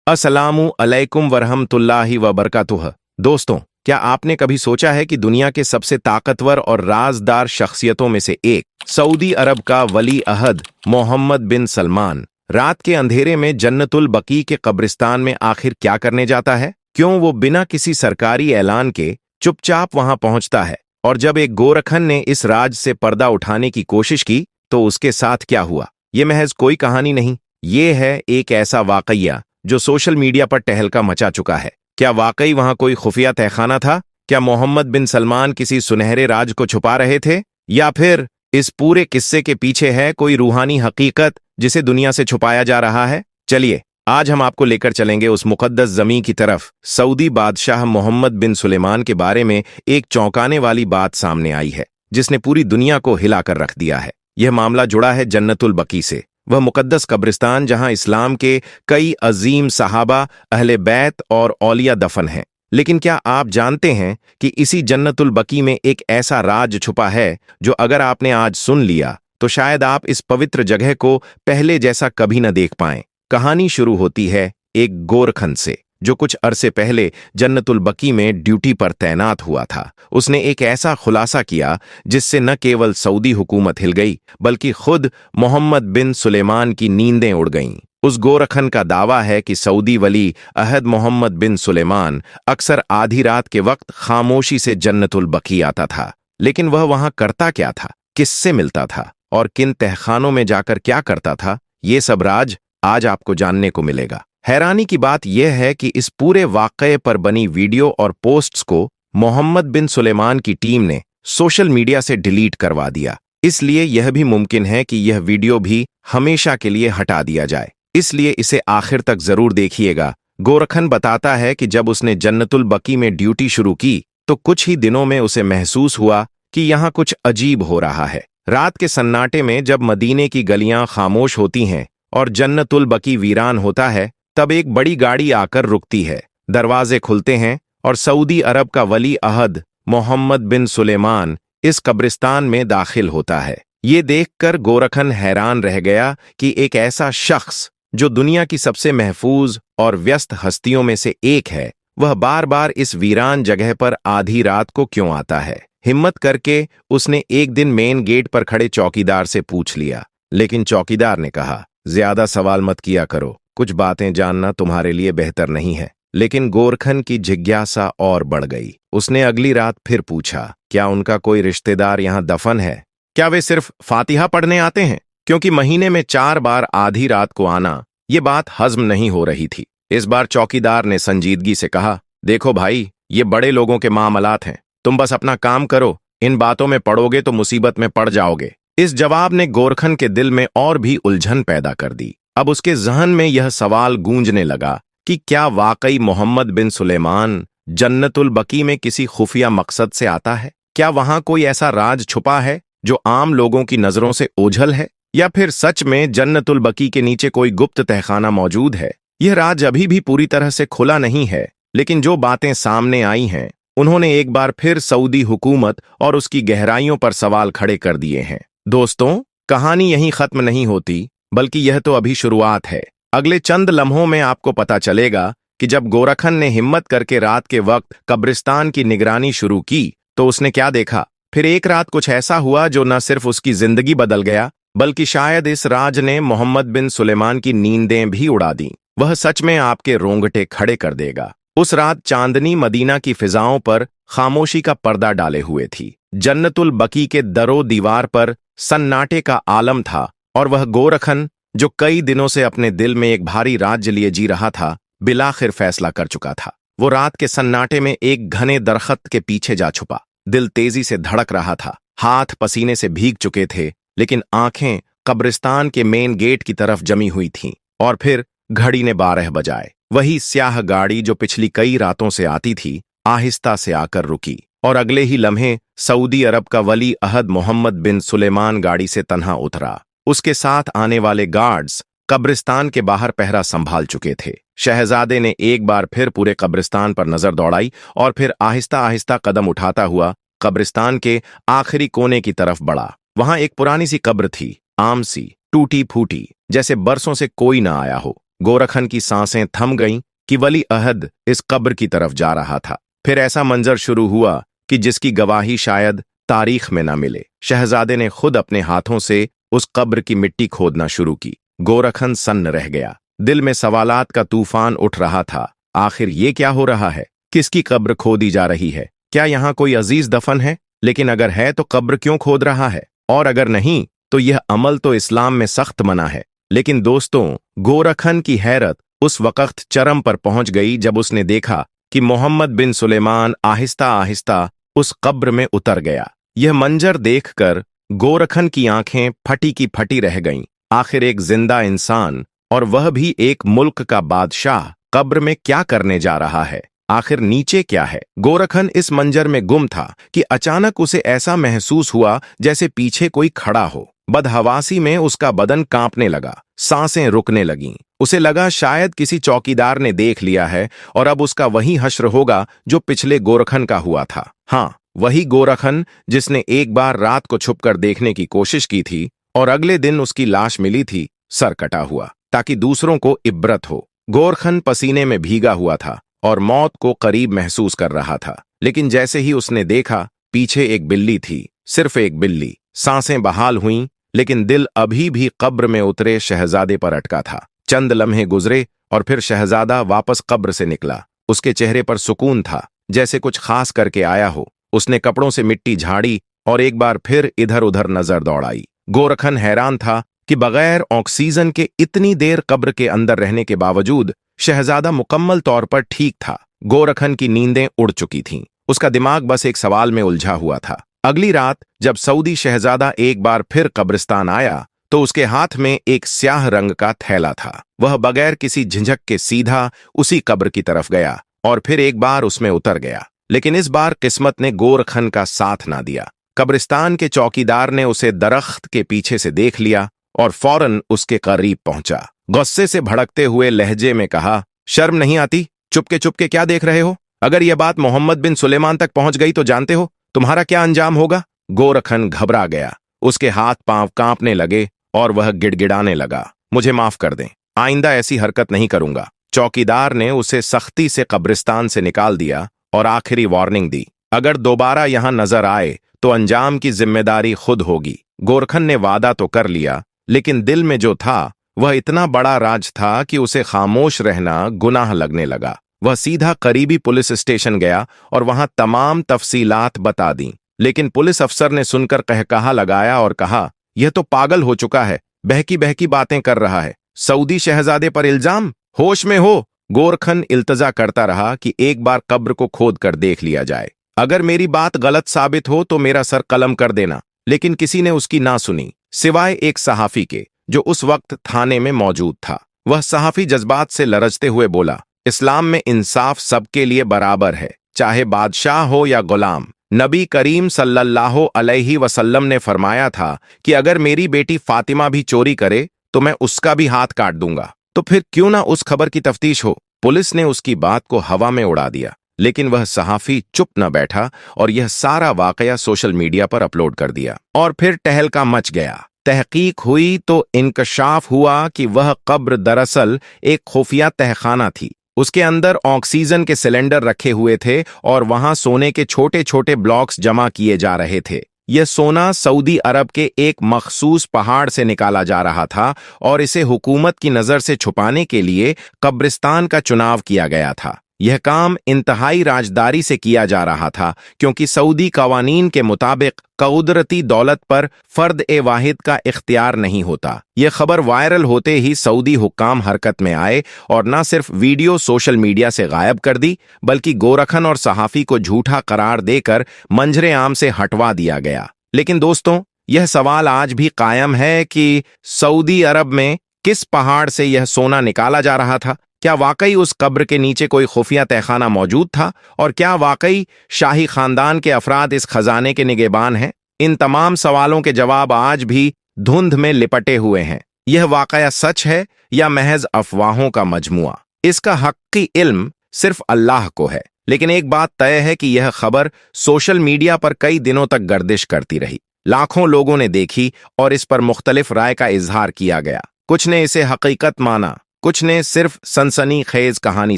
अस्सलामु अलैकुम वरहमतुल्लाहि वबरकातुह। दोस्तों, क्या आपने कभी सोचा है कि दुनिया के सबसे ताकतवर और राजदार शख्सियतों में से एक सऊदी अरब का वली अहद मोहम्मद बिन सलमान रात के अंधेरे में जन्नतुल बकी के कब्रिस्तान में आखिर क्या करने जाता है? क्यों वो बिना किसी सरकारी ऐलान के चुपचाप वहां पहुंचता है? और जब एक गोरखन ने इस राज से पर्दा उठाने की कोशिश की तो उसके साथ क्या हुआ? ये महज कोई कहानी नहीं, ये है एक ऐसा वाकया जो सोशल मीडिया पर टहलका मचा चुका है। क्या वाकई वहां कोई खुफिया तहखाना था? क्या मोहम्मद बिन सलमान किसी सुनहरे राज को छुपा रहे थे, या फिर इस पूरे किस्से के पीछे है कोई रूहानी हकीकत जिसे दुनिया से छुपाया जा रहा है? चलिए, आज हम आपको लेकर चलेंगे उस मुकद्दस जमीन की तरफ। सऊदी बादशाह मोहम्मद बिन सुलेमान के बारे में एक चौंकाने वाली बात सामने आई है जिसने पूरी दुनिया को हिलाकर रख दिया है। यह मामला जुड़ा है जन्नतुल बकी से, वह मुकद्दस कब्रिस्तान जहां इस्लाम के कई अजीम सहाबा, अहले बैत और औलिया दफन हैं। लेकिन क्या आप जानते हैं कि इसी जन्नतुल बकी में एक ऐसा राज छुपा है जो अगर आपने आज सुन लिया तो शायद आप इस पवित्र जगह को पहले जैसा कभी न देख पाएं। कहानी शुरू होती है एक गोरखन से जो कुछ अरसे पहले जन्नतुल बकी में ड्यूटी पर तैनात हुआ था। उसने एक ऐसा खुलासा किया जिससे न केवल सऊदी हुकूमत हिल गई बल्कि खुद मोहम्मद बिन सुलेमान की नींदें उड़ गईं। उस गोरखन का दावा है कि सऊदी वली अहद मोहम्मद बिन सुलेमान अक्सर आधी रात के वक्त खामोशी से जन्नतुल बकी आता था। लेकिन वह वहां करता क्या था, किससे मिलता था और किन तहखानों में जाकर क्या करता था, ये सब राज आज आपको जानने को मिलेगा। हैरानी की बात यह है कि इस पूरे वाकये पर बनी वीडियो और पोस्ट्स को मोहम्मद बिन सुलेमान की टीम ने सोशल मीडिया से डिलीट करवा दिया। इसलिए यह भी मुमकिन है कि यह वीडियो भी हमेशा के लिए हटा दिया जाए, इसलिए इसे आखिर तक जरूर देखिएगा। गोरखन बताता है कि जब उसने जन्नतुल बकी में ड्यूटी शुरू की तो कुछ ही दिनों में उसे महसूस हुआ कि यहाँ कुछ अजीब हो रहा है। रात के सन्नाटे में जब मदीने की गलियां खामोश होती हैं और जन्नतुल बकी वीरान होता है, तब एक बड़ी गाड़ी आकर रुकती है। दरवाजे खुलते हैं और सऊदी अरब का वली अहद मोहम्मद बिन सुलेमान इस कब्रिस्तान में दाखिल होता है। ये देखकर गोरखन हैरान रह गया कि एक ऐसा शख्स जो दुनिया की सबसे महफूज और व्यस्त हस्तियों में से एक है, वह बार बार इस वीरान जगह पर आधी रात को क्यों आता है। हिम्मत करके उसने एक दिन मेन गेट पर खड़े चौकीदार से पूछ लिया, लेकिन चौकीदार ने कहा, ज्यादा सवाल मत किया करो, कुछ बातें जानना तुम्हारे लिए बेहतर नहीं है। लेकिन गोरखन की जिज्ञासा और बढ़ गई। उसने अगली रात फिर पूछा, क्या उनका कोई रिश्तेदार यहां दफन है? क्या वे सिर्फ फातिहा पढ़ने आते हैं? क्योंकि महीने में 4 बार आधी रात को आना, ये बात हजम नहीं हो रही थी। इस बार चौकीदार ने संजीदगी से कहा, देखो भाई, ये बड़े लोगों के मामलात हैं, तुम बस अपना काम करो, इन बातों में पड़ोगे तो मुसीबत में पड़ जाओगे। इस जवाब ने गोरखन के दिल में और भी उलझन पैदा कर दी। अब उसके जहन में यह सवाल गूंजने लगा कि क्या वाकई मोहम्मद बिन सुलेमान जन्नतुल बकी में किसी खुफिया मकसद से आता है? क्या वहां कोई ऐसा राज छुपा है जो आम लोगों की नजरों से ओझल है, या फिर सच में जन्नतुल बकी के नीचे कोई गुप्त तहखाना मौजूद है? यह राज अभी भी पूरी तरह से खुला नहीं है, लेकिन जो बातें सामने आई हैं उन्होंने एक बार फिर सऊदी हुकूमत और उसकी गहराइयों पर सवाल खड़े कर दिए हैं। दोस्तों, कहानी यहीं खत्म नहीं होती, बल्कि यह तो अभी शुरुआत है। अगले चंद लम्हों में आपको पता चलेगा कि जब गोरखन ने हिम्मत करके रात के वक्त कब्रिस्तान की निगरानी शुरू की तो उसने क्या देखा। फिर एक रात कुछ ऐसा हुआ जो न सिर्फ उसकी जिंदगी बदल गया, बल्कि शायद इस राज ने मोहम्मद बिन सुलेमान की नींदें भी उड़ा दी। वह सच में आपके रोंगटे खड़े कर देगा। उस रात चांदनी मदीना की फिजाओं पर खामोशी का पर्दा डाले हुए थी। जन्नतुल बकी के दरो दीवार पर सन्नाटे का आलम था और वह गोरखन जो कई दिनों से अपने दिल में एक भारी राज्य लिए जी रहा था, बिलाखिर फैसला कर चुका था। वो रात के सन्नाटे में एक घने दरख्त के पीछे जा छुपा। दिल तेजी से धड़क रहा था, हाथ पसीने से भीग चुके थे, लेकिन आंखें कब्रिस्तान के मेन गेट की तरफ जमी हुई थीं। और फिर घड़ी ने 12 बजाए। वही स्याह गाड़ी जो पिछली कई रातों से आती थी, आहिस्ता से आकर रुकी और अगले ही लम्हे सऊदी अरब का वली अहद मोहम्मद बिन सुलेमान गाड़ी से तन्हा उतरा। उसके साथ आने वाले गार्ड्स कब्रिस्तान के बाहर पहरा संभाल चुके थे। शहजादे ने एक बार फिर पूरे कब्रिस्तान पर नजर दौड़ाई और फिर आहिस्ता आहिस्ता कदम उठाता हुआ कब्रिस्तान के आखिरी कोने की तरफ बढ़ा। वहां एक पुरानी सी कब्र थी, आम सी, टूटी फूटी, जैसे बरसों से कोई ना आया हो। गोरखन की सांसें थम गईं कि वली अहद इस कब्र की तरफ जा रहा था। फिर ऐसा मंजर शुरू हुआ कि जिसकी गवाही शायद तारीख में न मिले। शहजादे ने खुद अपने हाथों से उस कब्र की मिट्टी खोदना शुरू की। गोरखन सन्न रह गया। दिल में सवालात का तूफान उठ रहा था। आखिर ये क्या हो रहा है? किसकी कब्र खोदी जा रही है? क्या यहाँ कोई अजीज दफन है? लेकिन अगर है तो कब्र क्यों खोद रहा है? और अगर नहीं तो यह अमल तो इस्लाम में सख्त मना है। लेकिन दोस्तों, गोरखन की हैरत उस वक्त चरम पर पहुंच गई जब उसने देखा कि मोहम्मद बिन सुलेमान आहिस्ता आहिस्ता उस कब्र में उतर गया। यह मंजर देखकर गोरखन की आंखें फटी की फटी रह गईं। आखिर एक जिंदा इंसान, और वह भी एक मुल्क का बादशाह, कब्र में क्या करने जा रहा है? आखिर नीचे क्या है? गोरखन इस मंजर में गुम था कि अचानक उसे ऐसा महसूस हुआ जैसे पीछे कोई खड़ा हो। बदहवासी में उसका बदन कांपने लगा, सांसें रुकने लगीं। उसे लगा शायद किसी चौकीदार ने देख लिया है और अब उसका वही हश्र होगा जो पिछले गोरखन का हुआ था। हाँ, वही गोरखन जिसने एक बार रात को छुपकर देखने की कोशिश की थी और अगले दिन उसकी लाश मिली थी सर कटा हुआ, ताकि दूसरों को इब्रत हो। गोरखन पसीने में भीगा हुआ था और मौत को करीब महसूस कर रहा था। लेकिन जैसे ही उसने देखा, पीछे एक बिल्ली थी, सिर्फ एक बिल्ली। सांसें बहाल हुईं, लेकिन दिल अभी भी कब्र में उतरे शहजादे पर अटका था। चंद लम्हे गुजरे और फिर शहजादा वापस कब्र से निकला। उसके चेहरे पर सुकून था, जैसे कुछ खास करके आया हो। उसने कपड़ों से मिट्टी झाड़ी और एक बार फिर इधर उधर नजर दौड़ाई। गोरखन हैरान था कि बगैर ऑक्सीजन के इतनी देर कब्र के अंदर रहने के बावजूद शहजादा मुकम्मल तौर पर ठीक था। गोरखन की नींदें उड़ चुकी थीं। उसका दिमाग बस एक सवाल में उलझा हुआ था। अगली रात जब सऊदी शहजादा एक बार फिर कब्रिस्तान आया तो उसके हाथ में एक स्याह रंग का थैला था। वह बगैर किसी झिझक के सीधा उसी कब्र की तरफ गया और फिर एक बार उसमें उतर गया। लेकिन इस बार किस्मत ने गोरखन का साथ ना दिया। कब्रिस्तान के चौकीदार ने उसे दरख्त के पीछे से देख लिया और फौरन उसके करीब पहुंचा। गुस्से से भड़कते हुए लहजे में कहा, शर्म नहीं आती? चुपके क्या देख रहे हो? अगर यह बात मोहम्मद बिन सुलेमान तक पहुंच गई तो जानते हो तुम्हारा क्या अंजाम होगा? गोरखन घबरा गया। उसके हाथ पांव कांपने लगे और वह गिड़गिड़ाने लगा। मुझे माफ कर दें, आइंदा ऐसी हरकत नहीं करूंगा। चौकीदार ने उसे सख्ती से कब्रिस्तान से निकाल दिया और आखिरी वार्निंग दी, अगर दोबारा यहां नजर आए तो अंजाम की जिम्मेदारी खुद होगी। गोरखन ने वादा तो कर लिया, लेकिन दिल में जो था वह इतना बड़ा राज था कि उसे खामोश रहना गुनाह लगने लगा। वह सीधा करीबी पुलिस स्टेशन गया और वहां तमाम तफसीलात बता दी। लेकिन पुलिस अफसर ने सुनकर कहकहा लगाया और कहा, यह तो पागल हो चुका है, बहकी बहकी बातें कर रहा है। सऊदी शहजादे पर इल्जाम? होश में हो? गोरखन इल्तजा करता रहा कि एक बार कब्र को खोद कर देख लिया जाए। अगर मेरी बात गलत साबित हो तो मेरा सर कलम कर देना। लेकिन किसी ने उसकी ना सुनी, सिवाय एक सहाफी के जो उस वक्त थाने में मौजूद था। वह सहाफी जज्बात से लरजते हुए बोला, इस्लाम में इंसाफ सबके लिए बराबर है, चाहे बादशाह हो या गुलाम। नबी करीम सल्लल्लाहु अलैहि वसल्लम ने फरमाया था कि अगर मेरी बेटी फातिमा भी चोरी करे तो मैं उसका भी हाथ काट दूंगा। तो फिर क्यों ना उस खबर की तफ्तीश हो? पुलिस ने उसकी बात को हवा में उड़ा दिया, लेकिन वह सहाफी चुप न बैठा और यह सारा वाकया सोशल मीडिया पर अपलोड कर दिया। और फिर टहलका मच गया। तहकीक हुई तो इंकशाफ हुआ कि वह कब्र दरअसल एक खुफिया तहखाना थी। उसके अंदर ऑक्सीजन के सिलेंडर रखे हुए थे और वहां सोने के छोटे छोटे ब्लॉक्स जमा किए जा रहे थे। यह सोना सऊदी अरब के एक मखसूस पहाड़ से निकाला जा रहा था और इसे हुकूमत की नजर से छुपाने के लिए कब्रिस्तान का चुनाव किया गया था। यह काम इंतहाई राजदारी से किया जा रहा था, क्योंकि सऊदी कवानीन के मुताबिक कुदरती दौलत पर फर्द ए वाहिद का इख्तियार नहीं होता। यह खबर वायरल होते ही सऊदी हुक्काम हरकत में आए और न सिर्फ वीडियो सोशल मीडिया से गायब कर दी, बल्कि गोरखन और सहाफी को झूठा करार देकर मंजरे आम से हटवा दिया गया। लेकिन दोस्तों, यह सवाल आज भी कायम है कि सऊदी अरब में किस पहाड़ से यह सोना निकाला जा रहा था? क्या वाकई उस कब्र के नीचे कोई खुफिया तहखाना मौजूद था? और क्या वाकई शाही खानदान के अफराद इस खजाने के निगहबान हैं? इन तमाम सवालों के जवाब आज भी धुंध में लिपटे हुए हैं। यह वाकया सच है या महज अफवाहों का मजमुआ? इसका हक्की इल्म सिर्फ अल्लाह को है। लेकिन एक बात तय है कि यह खबर सोशल मीडिया पर कई दिनों तक गर्दिश करती रही। लाखों लोगों ने देखी और इस पर मुख्तलिफ राय का इजहार किया गया। कुछ ने इसे हकीकत माना, कुछ ने सिर्फ सनसनीखेज कहानी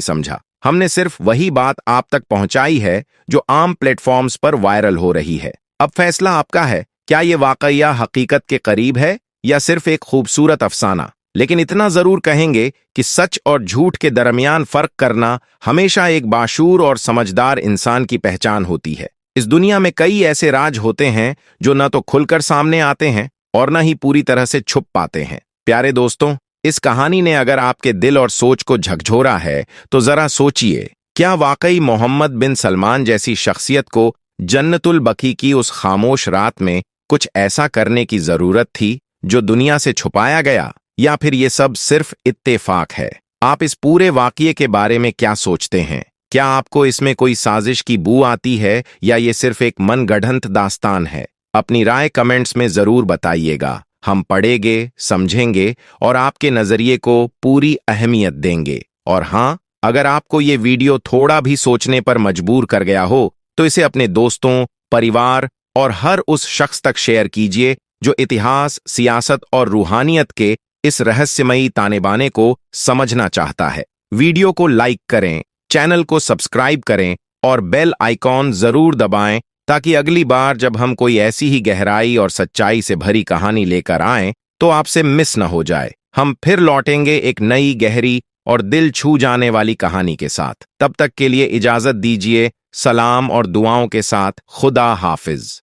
समझा। हमने सिर्फ वही बात आप तक पहुंचाई है जो आम प्लेटफॉर्म्स पर वायरल हो रही है। अब फैसला आपका है, क्या ये वाकया हकीकत के करीब है या सिर्फ एक खूबसूरत अफसाना। लेकिन इतना जरूर कहेंगे कि सच और झूठ के दरमियान फर्क करना हमेशा एक बाशूर और समझदार इंसान की पहचान होती है। इस दुनिया में कई ऐसे राज होते हैं जो न तो खुलकर सामने आते हैं और न ही पूरी तरह से छुप पाते हैं। प्यारे दोस्तों, इस कहानी ने अगर आपके दिल और सोच को झकझोरा है तो जरा सोचिए, क्या वाकई मोहम्मद बिन सलमान जैसी शख्सियत को जन्नतुल बकी की उस खामोश रात में कुछ ऐसा करने की जरूरत थी जो दुनिया से छुपाया गया, या फिर ये सब सिर्फ इत्तेफाक है? आप इस पूरे वाकये के बारे में क्या सोचते हैं? क्या आपको इसमें कोई साजिश की बू आती है या ये सिर्फ एक मनगढ़ंत दास्तान है? अपनी राय कमेंट्स में जरूर बताइएगा। हम पढ़ेंगे, समझेंगे और आपके नजरिए को पूरी अहमियत देंगे। और हाँ, अगर आपको ये वीडियो थोड़ा भी सोचने पर मजबूर कर गया हो तो इसे अपने दोस्तों, परिवार और हर उस शख्स तक शेयर कीजिए जो इतिहास, सियासत और रूहानियत के इस रहस्यमयी तानेबाने को समझना चाहता है। वीडियो को लाइक करें, चैनल को सब्सक्राइब करें और बेल आइकॉन जरूर दबाएं ताकि अगली बार जब हम कोई ऐसी ही गहराई और सच्चाई से भरी कहानी लेकर आएं तो आपसे मिस न हो जाए। हम फिर लौटेंगे एक नई, गहरी और दिल छू जाने वाली कहानी के साथ। तब तक के लिए इजाजत दीजिए। सलाम और दुआओं के साथ खुदा हाफिज।